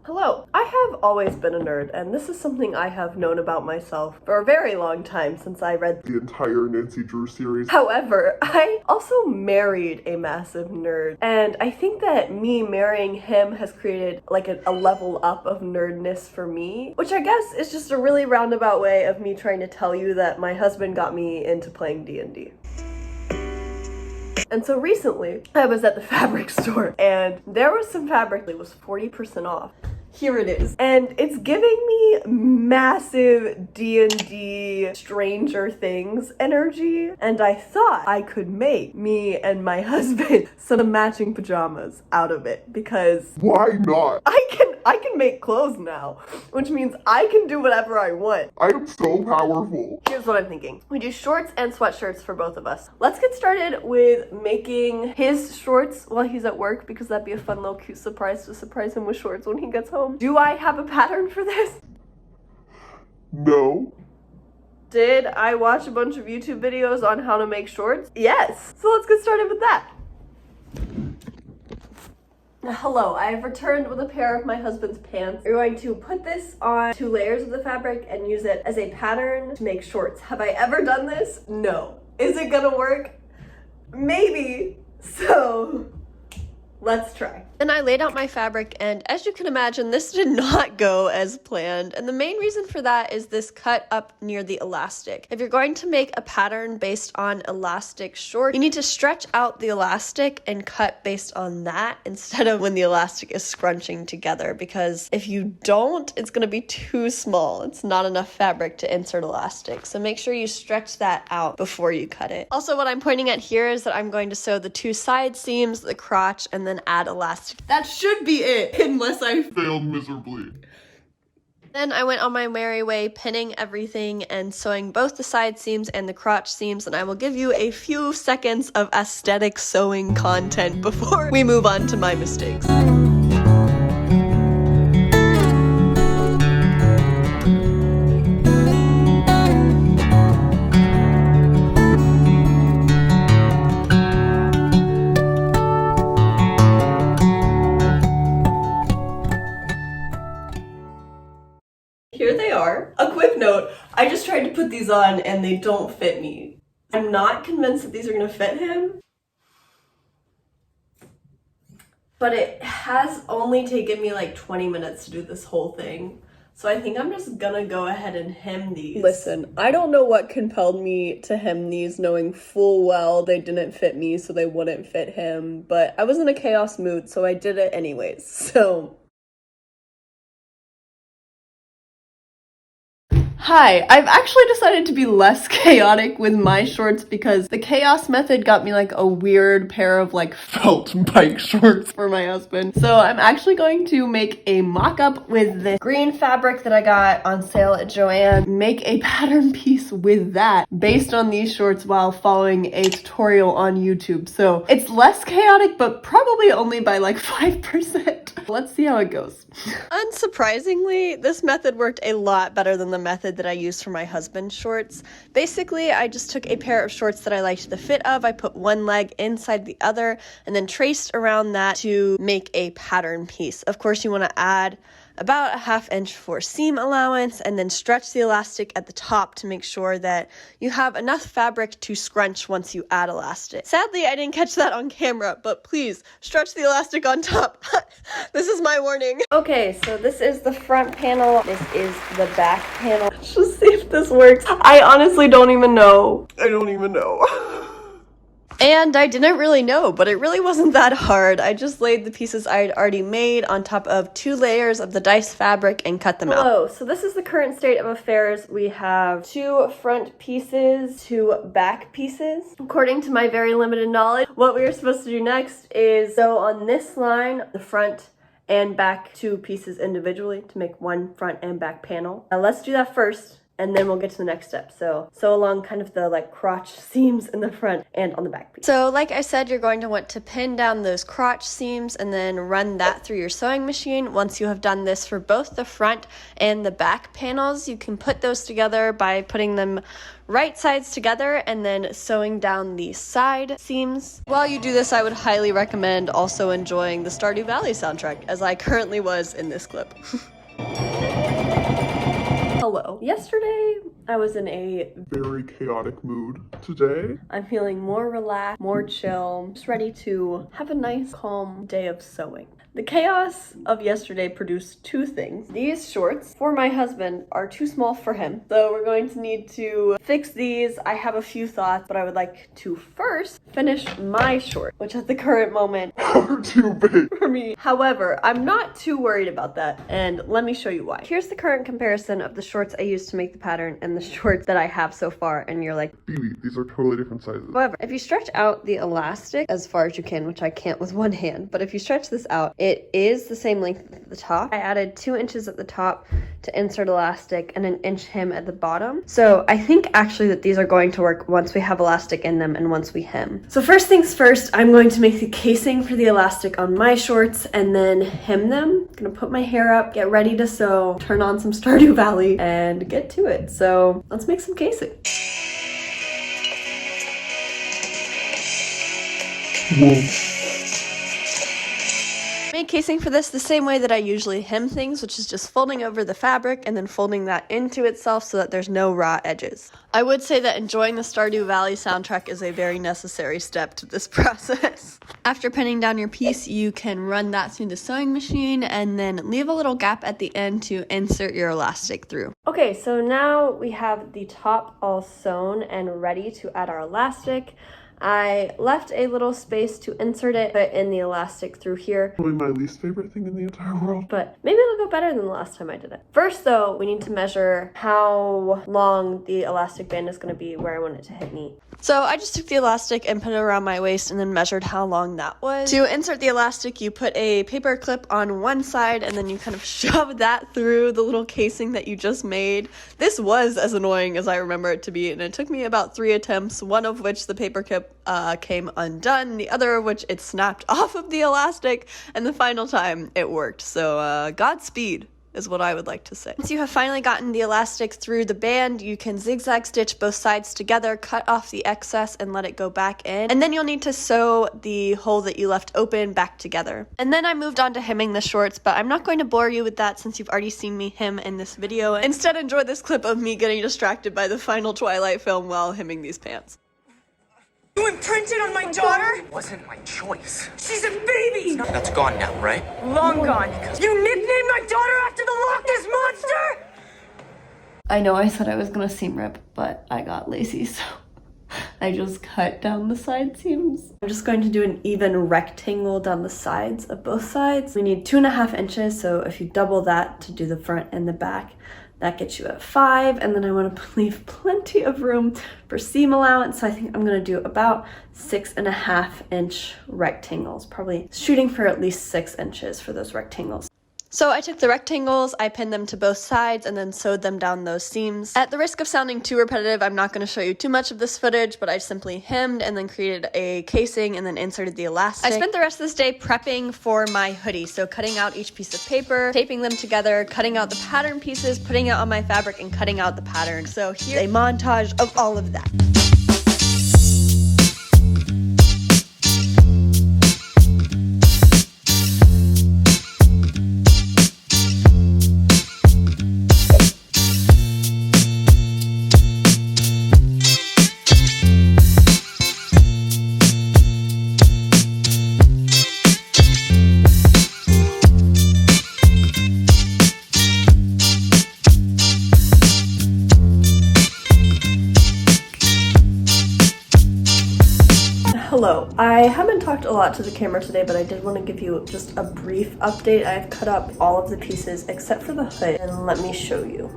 Hello. I have always been a nerd, and this is something I have known about myself for a very long time since I read the entire Nancy Drew series. However, I also married a massive nerd, and I think that me marrying him has created like a level up of nerdness for me, which I guess is just a really roundabout way of me trying to tell you that my husband got me into playing D&D. And so recently, I was at the fabric store, and there was some fabric that was 40% off. Here it is. And it's giving me massive D&D Stranger Things energy. And I thought I could make me and my husband some matching pajamas out of it because Why not? I can make clothes now, which means I can do whatever I want. I am so powerful. Here's what I'm thinking. We do shorts and sweatshirts for both of us. Let's get started with making his shorts while he's at work because that'd be a fun little cute surprise to surprise him with shorts when he gets home. Do I have a pattern for this? No. Did I watch a bunch of YouTube videos on how to make shorts? Yes. So let's get started with that. Hello, I have returned with a pair of my husband's pants. We're going to put this on 2 layers of the fabric and use it as a pattern to make shorts. Have I ever done this? No. Is it gonna work? Maybe. So let's try. Then I laid out my fabric, and as you can imagine, this did not go as planned. And the main reason for that is this cut up near the elastic. If you're going to make a pattern based on elastic short, you need to stretch out the elastic and cut based on that instead of when the elastic is scrunching together, because if you don't, it's gonna be too small. It's not enough fabric to insert elastic. So make sure you stretch that out before you cut it. Also, what I'm pointing at here is that I'm going to sew the 2 side seams, the crotch, and then add elastic. That should be it, unless I Failed miserably. Then I went on my merry way, pinning everything and sewing both the side seams and the crotch seams, and I will give you a few seconds of aesthetic sewing content before we move on to my mistakes. Here they are. A quick note, I just tried to put these on and they don't fit me. I'm not convinced that these are gonna fit him, but it has only taken me like 20 minutes to do this whole thing. So I think I'm just gonna go ahead and hem these. Listen, I don't know what compelled me to hem these, knowing full well they didn't fit me, so they wouldn't fit him, but I was in a chaos mood, so I did it anyways, so. Hi, I've actually decided to be less chaotic with my shorts because the chaos method got me like a weird pair of like felt bike shorts for my husband. So I'm actually going to make a mock-up with this green fabric that I got on sale at Joann, make a pattern piece with that based on these shorts while following a tutorial on YouTube. So it's less chaotic, but probably only by like 5%. Let's see how it goes. Unsurprisingly, this method worked a lot better than the method that I used for my husband's shorts. Basically, I just took a pair of shorts that I liked the fit of, I put one leg inside the other, and then traced around that to make a pattern piece. Of course, you want to add about a 1/2 inch for seam allowance, and then stretch the elastic at the top to make sure that you have enough fabric to scrunch once you add elastic. Sadly, I didn't catch that on camera, but please stretch the elastic on top. This is my warning. Okay, so this is the front panel. This is the back panel. Let's just see if this works. I honestly don't even know. I don't even know. And I didn't really know, but it really wasn't that hard. I just laid the pieces I had already made on top of 2 layers of the diced fabric and cut them out. Hello, so this is the current state of affairs. We have 2 front pieces, 2 back pieces. According to my very limited knowledge, what we are supposed to do next is sew on this line, the front and back 2 pieces individually to make one front and back panel. Now let's do that first, and then we'll get to the next step. So sew along kind of the like crotch seams in the front and on the back piece. So like I said, you're going to want to pin down those crotch seams and then run that through your sewing machine. Once you have done this for both the front and the back panels, you can put those together by putting them right sides together and then sewing down the side seams. While you do this, I would highly recommend also enjoying the Stardew Valley soundtrack, as I currently was in this clip. Hello. Yesterday, I was in a Very chaotic mood. Today, I'm feeling more relaxed, more chill, just ready to have a nice, calm day of sewing. The chaos of yesterday produced two things. These shorts for my husband are too small for him, so we're going to need to fix these. I have a few thoughts, but I would like to first finish my short, which at the current moment are too big. for me. However, I'm not too worried about that, and let me show you why. Here's the current comparison of the shorts I used to make the pattern and the shorts that I have so far, and you're like, Phoebe, these are totally different sizes. however, if you stretch out the elastic as far as you can, which I can't with one hand, but if you stretch this out, it is the same length at the top. I added 2 inches at the top to insert elastic and an inch hem at the bottom. So I think actually that these are going to work once we have elastic in them and once we hem. So first things first, I'm going to make the casing for the elastic on my shorts and then hem them. I'm gonna put my hair up, get ready to sew, turn on some Stardew Valley, and get to it. So let's make some casing. Whoa. Make casing for this the same way that I usually hem things, which is just folding over the fabric and then folding that into itself so that there's no raw edges. I would say that enjoying the Stardew Valley soundtrack is a very necessary step to this process. After pinning down your piece, you can run that through the sewing machine and then leave a little gap at the end to insert your elastic through. Okay, so now we have the top all sewn and ready to add our elastic. I left a little space to insert it, put in the elastic through here. Probably my least favorite thing in the entire world. But maybe it'll go better than the last time I did it. First though, we need to measure how long the elastic band is going to be where I want it to hit me. So I just took the elastic and put it around my waist and then measured how long that was. To insert the elastic, you put a paper clip on one side and then you kind of shove that through the little casing that you just made. This was as annoying as I remember it to be, and it took me about 3 attempts, one of which the paper clip came undone, the other of which it snapped off of the elastic, and the final time it worked. So Godspeed is what I would like to say. Once you have finally gotten the elastic through the band, you can zigzag stitch both sides together, cut off the excess and let it go back in, and then you'll need to sew the hole that you left open back together. And then I moved on to hemming the shorts, but I'm not going to bore you with that since you've already seen me hem in this video. Instead, enjoy this clip of me getting distracted by the final Twilight film while hemming these pants. You imprinted on my daughter? It wasn't my choice. She's a baby! That's gone now, right? Long gone. You nicknamed my daughter after the Loch Ness Monster? I know I said I was gonna seam rip, but I got lazy, so I just cut down the side seams. I'm just going to do an even rectangle down the sides of both sides. We need 2.5 inches, so if you double that to do the front and the back, that gets you at 5, and then I want to leave plenty of room for seam allowance, so I think I'm going to do about 6.5 inch rectangles, probably shooting for at least 6 inches for those rectangles. So I took the rectangles, I pinned them to both sides, and then sewed them down those seams. At the risk of sounding too repetitive, I'm not going to show you too much of this footage, but I simply hemmed and then created a casing and then inserted the elastic. I spent the rest of this day prepping for my hoodie, so cutting out each piece of paper, taping them together, cutting out the pattern pieces, putting it on my fabric, and cutting out the pattern. So here's a montage of all of that. Hello. I haven't talked a lot to the camera today, but I did want to give you just a brief update. I've cut up all of the pieces except for the hood, and let me show you.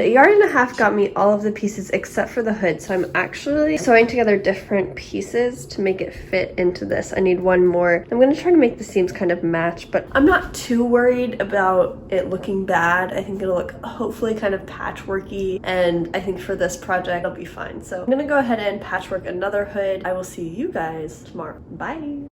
A yard and a half got me all of the pieces except for the hood, so I'm actually sewing together different pieces to make it fit into this. I need one more. I'm gonna try to make the seams kind of match, but I'm not too worried about it looking bad. I think it'll look hopefully kind of patchworky, and I think for this project it'll be fine. So I'm gonna go ahead and patchwork another hood. I will see you guys tomorrow. Bye.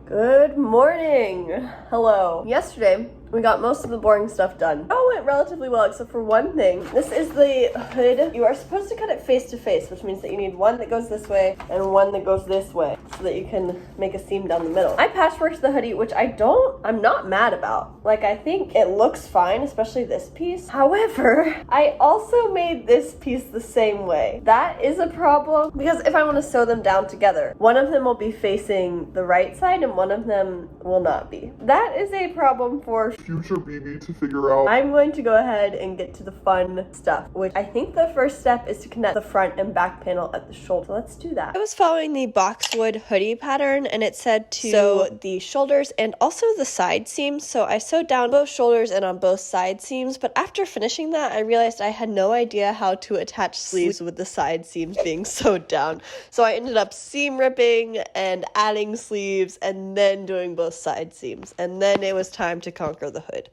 Good morning. Hello. Yesterday, we got most of the boring stuff done. It all went relatively well except for one thing. This is the hood. You are supposed to cut it face to face, which means that you need one that goes this way and one that goes this way so that you can make a seam down the middle. I patchworked the hoodie, which I'm not mad about. Like, I think it looks fine, especially this piece. However, I also made this piece the same way. That is a problem because if I want to sew them down together, one of them will be facing the right side and one of them will not be. That is a problem for Future BB to figure out. I'm going to go ahead and get to the fun stuff, which I think the first step is to connect the front and back panel at the shoulder. So let's do that. I was following the boxwood hoodie pattern and it said to sew the shoulders and also the side seams. So I sewed down both shoulders and on both side seams, but after finishing that, I realized I had no idea how to attach sleeves with the side seams being sewed down. So I ended up seam ripping and adding sleeves and then doing both side seams. And then it was time to conquer the hood.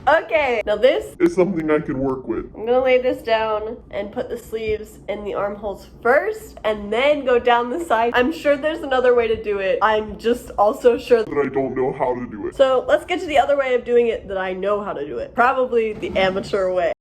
Okay, now this It's something I can work with. I'm gonna lay this down and put the sleeves in the armholes first and then go down the side. I'm sure there's another way to do it. I'm just also sure But I don't know how to do it. So let's get to the other way of doing it that I know how to do it. Probably the amateur way.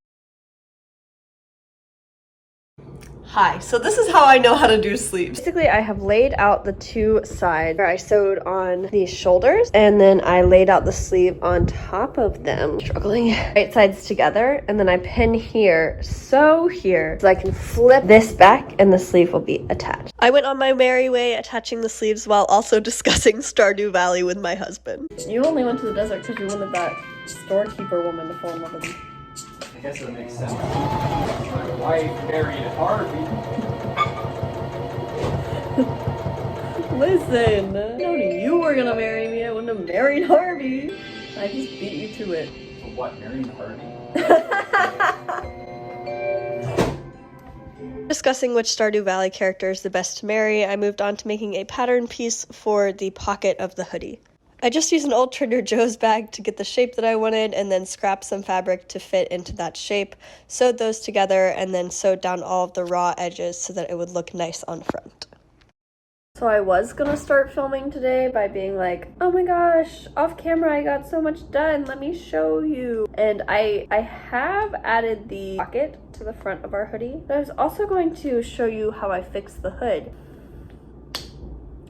Hi, so this is how I know how to do sleeves. Basically, I have laid out the two sides where I sewed on the shoulders, and then I laid out the sleeve on top of them. Struggling. Right sides together, and then I pin here, sew here, so I can flip this back and the sleeve will be attached. I went on my merry way attaching the sleeves while also discussing Stardew Valley with my husband. You only went to the desert because you wanted that storekeeper woman to fall in love with you. I guess it makes sense. My wife married Harvey. Listen, I know you were gonna marry me. I wouldn't have married Harvey. I just beat you to it. For what, marrying Harvey? Discussing which Stardew Valley character is the best to marry, I moved on to making a pattern piece for the pocket of the hoodie. I just used an old Trader Joe's bag to get the shape that I wanted and then scrapped some fabric to fit into that shape, sewed those together, and then sewed down all of the raw edges so that it would look nice on front. So I was gonna start filming today by being like, oh my gosh, off camera I got so much done, let me show you. And I have added the pocket to the front of our hoodie, but I was also going to show you how I fixed the hood,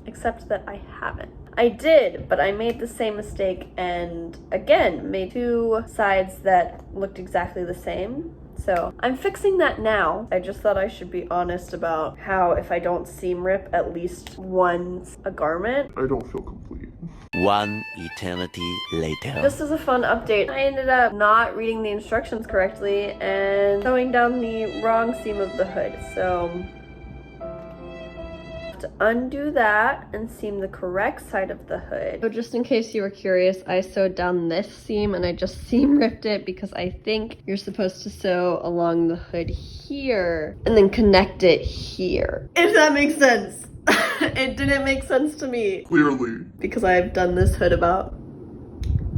except that I haven't. I did, but I made the same mistake and again made two sides that looked exactly the same. So I'm fixing that now. I just thought I should be honest about how if I don't seam rip at least once a garment, I don't feel complete. One eternity later. Just as a fun update, I ended up not reading the instructions correctly and sewing down the wrong seam of the hood. So to undo that and seam the correct side of the hood. So just in case you were curious, I sewed down this seam and I just seam ripped it because I think you're supposed to sew along the hood here and then connect it here. If that makes sense. It didn't make sense to me. Clearly. Because I've done this hood about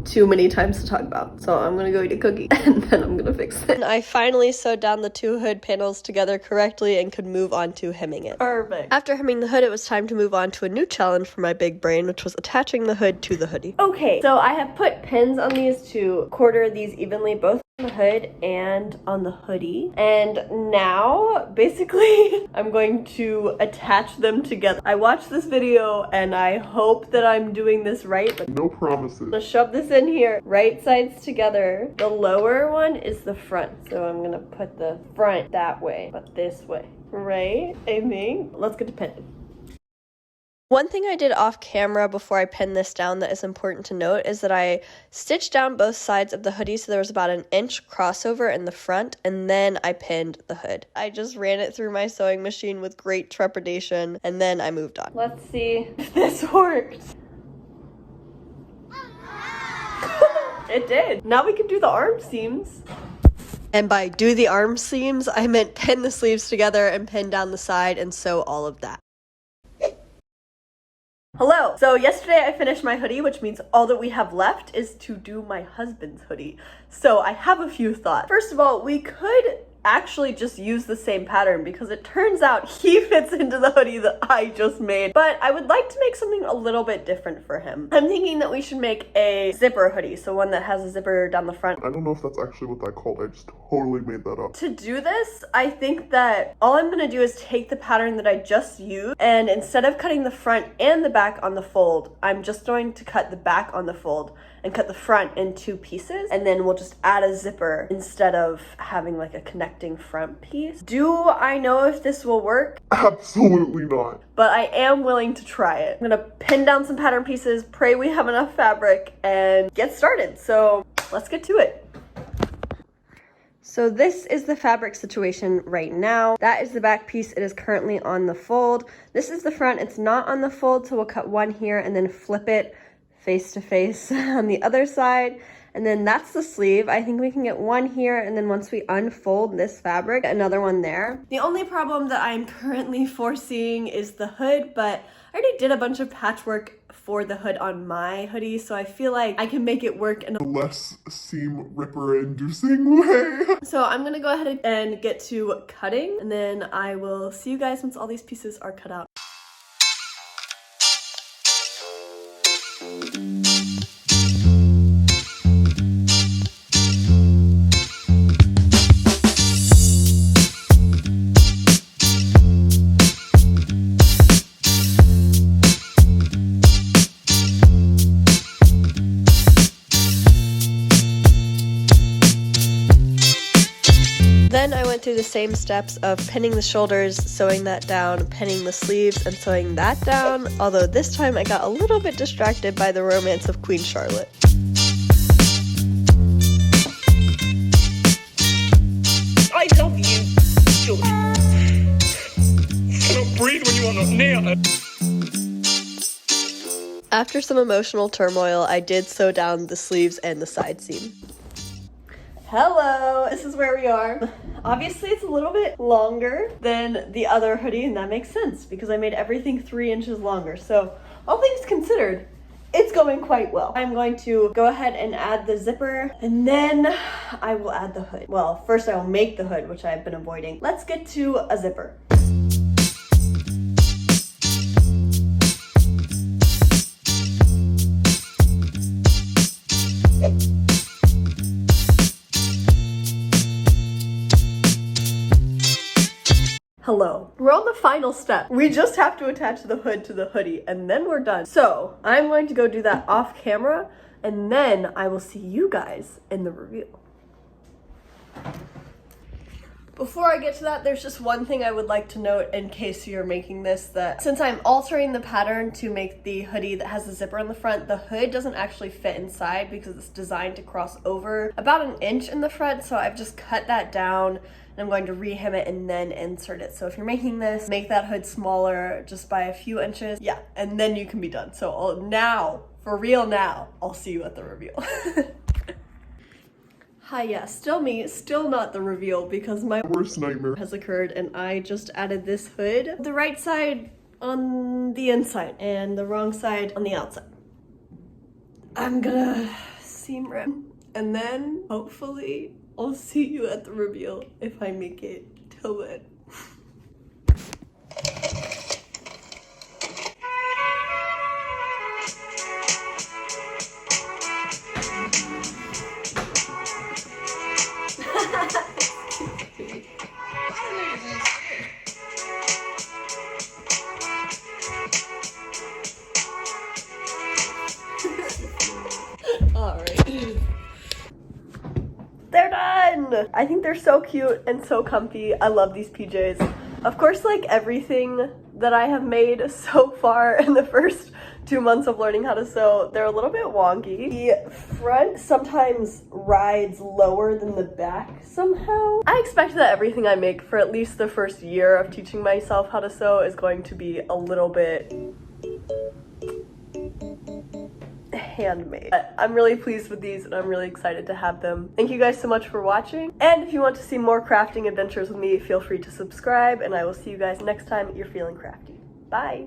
too many times to talk about. So I'm gonna go eat a cookie and then I'm gonna fix it. I finally sewed down the two hood panels together correctly and could move on to hemming it. Perfect. After hemming the hood, it was time to move on to a new challenge for my big brain, which was attaching the hood to the hoodie. Okay, so I have put pins on these to quarter these evenly, both on the hood and on the hoodie. And now, basically, I'm going to attach them together. I watched this video and I hope that I'm doing this right, but No promises. I'm gonna shove this in here, right sides together. The lower one is the front, so I'm gonna put the front that way, but this way, right? I think. Let's get to pinning. One thing I did off camera before I pinned this down that is important to note is that I stitched down both sides of the hoodie so there was about an inch crossover in the front, and then I pinned the hood. I just ran it through my sewing machine with great trepidation, and then I moved on. Let's see if this worked. It did. Now we can do the arm seams. And by do the arm seams, I meant pin the sleeves together and pin down the side and sew all of that. Hello! So yesterday I finished my hoodie, which means all that we have left is to do my husband's hoodie. So I have a few thoughts. First of all, we could actually just use the same pattern because it turns out he fits into the hoodie that I just made, but I would like to make something a little bit different for him. I'm thinking that we should make a zipper hoodie, so one that has a zipper down the front. I don't know if that's actually what that called. I just totally made that up. To do this, I think that all I'm gonna do is take the pattern that I just used, and instead of cutting the front and the back on the fold, I'm just going to cut the back on the fold and cut the front in 2 pieces, and then we'll just add a zipper instead of having like a connecting front piece. Do I know if this will work? Absolutely not. But I am willing to try it. I'm gonna pin down some pattern pieces, pray we have enough fabric, and get started. So let's get to it. So this is the fabric situation right now. That is the back piece. It is currently on the fold. This is the front. It's not on the fold, so we'll cut one here and then flip it face to face on the other side. And then that's the sleeve. I think we can get one here, and then once we unfold this fabric, another one there. The only problem that I'm currently foreseeing is the hood, but I already did a bunch of patchwork for the hood on my hoodie, so I feel like I can make it work in a Less seam ripper inducing way. So I'm gonna go ahead and get to cutting, and then I will see you guys once all these pieces are cut out. Then I went through the same steps of pinning the shoulders, sewing that down, pinning the sleeves, and sewing that down, although this time I got a little bit distracted by the romance of Queen Charlotte. I love you, George. I don't breathe when you are not near. After some emotional turmoil, I did sew down the sleeves and the side seam. Hello, this is where we are. Obviously it's a little bit longer than the other hoodie, and that makes sense because I made everything 3 inches longer. So all things considered, it's going quite well. I'm going to go ahead and add the zipper, and then I will add the hood. Well, first I will make the hood, which I've been avoiding. Let's get to a zipper. Hello. We're on the final step. We just have to attach the hood to the hoodie and then we're done. So I'm going to go do that off camera, and then I will see you guys in the reveal. Before I get to that, there's just one thing I would like to note in case you're making this, that since I'm altering the pattern to make the hoodie that has the zipper on the front, the hood doesn't actually fit inside because it's designed to cross over about 1 inch in the front, so I've just cut that down and I'm going to rehem it and then insert it. So if you're making this, make that hood smaller just by a few inches. Yeah, and then you can be done. So now, for real now, I'll see you at the reveal. Hi, yeah, still me, still not the reveal because my Worst nightmare has occurred and I just added this hood. The right side on the inside and the wrong side on the outside. I'm gonna seam rip and then hopefully I'll see you at the reveal if I make it till then. Alright. They're done! I think they're so cute and so comfy. I love these PJs. Of course, like everything that I have made so far in the first 2 months of learning how to sew, they're a little bit wonky. The front sometimes rides lower than the back somehow. I expect that everything I make for at least the first year of teaching myself how to sew is going to be a little bit handmade. But I'm really pleased with these and I'm really excited to have them. Thank you guys so much for watching. And if you want to see more crafting adventures with me, feel free to subscribe and I will see you guys next time you're feeling crafty. Bye!